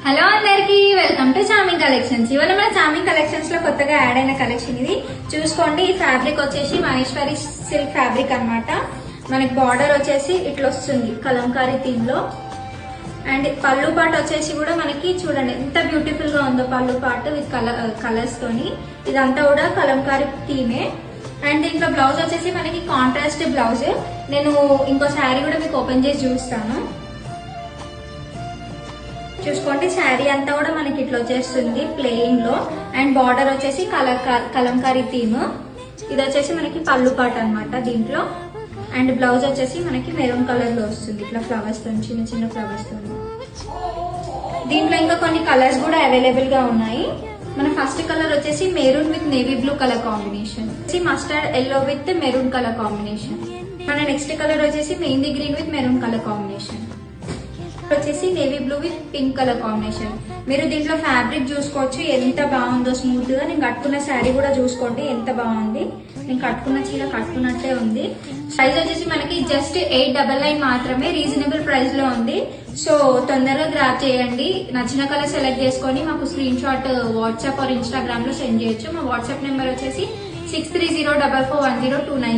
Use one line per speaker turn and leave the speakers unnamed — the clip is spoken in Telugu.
హలో అందరికి వెల్కమ్ టు చామింగ్ కలెక్షన్స్. ఇవాళ మన చామింగ్ కలెక్షన్స్ లో కొత్తగా యాడ్ అయిన కలెక్షన్ ఇది చూసుకోండి. ఈ ఫ్యాబ్రిక్ వచ్చేసి మహేశ్వరి సిల్క్ ఫ్యాబ్రిక్ అన్నమాట. మనకి బార్డర్ వచ్చేసి ఇట్లా వస్తుంది కలంకారీ థీమ్ లో. అండ్ పళ్ళు పాట వచ్చేసి కూడా మనకి చూడండి ఎంత బ్యూటిఫుల్ గా ఉందో పళ్ళు పాట విత్ కలర్స్ తోని. ఇదంతా కూడా కలంకారీ థీమే. అండ్ దీంట్లో బ్లౌజ్ వచ్చేసి మనకి కాంట్రాస్ట్ బ్లౌజ్. నేను ఇంకో శారీ కూడా మీకు ఓపెన్ చేసి చూస్తాను. చూసుకోండి శారీ అంతా కూడా మనకి ఇట్లా వచ్చేస్తుంది ప్లెయిన్ లో. అండ్ బార్డర్ వచ్చేసి కలంకారీ థీమ్. ఇది వచ్చేసి మనకి పళ్ళు పాట అన్నమాట దీంట్లో. అండ్ బ్లౌజ్ వచ్చేసి మనకి మెరూన్ కలర్ లో వస్తుంది ఇట్లా ఫ్లవర్స్ తో, చిన్న చిన్న ఫ్లవర్స్ తో. దీంట్లో ఇంకా కొన్ని కలర్స్ కూడా అవైలబుల్ గా ఉన్నాయి. మన ఫస్ట్ కలర్ వచ్చేసి maroon with navy blue colour combination, mustard yellow with maroon colour combination. మన నెక్స్ట్ కలర్ వచ్చేసి mehndi green with maroon colour combination. వచ్చేసి navy blue with pink colour combination. మీరు దీంట్లో ఫ్యాబ్రిక్ చూసుకోవచ్చు ఎంత బాగుందో, స్మూత్ గా. నేను కట్టుకున్న శారీ కూడా చూసుకోండి ఎంత బాగుంది. నేను కట్టుకున్న చీర కట్టుకున్నట్టే ఉంది. ప్రైస్ వచ్చేసి మనకి జస్ట్ 899 మాత్రమే, రీజనబుల్ ప్రైస్ లో ఉంది. సో తొందరగా గ్రాప్ చేయండి. నచ్చిన కలర్ సెలెక్ట్ చేసుకొని మాకు screen shot WhatsApp or Instagram లో సెండ్ చేయొచ్చు. మా వాట్సాప్ నెంబర్ వచ్చేసి 6304410299.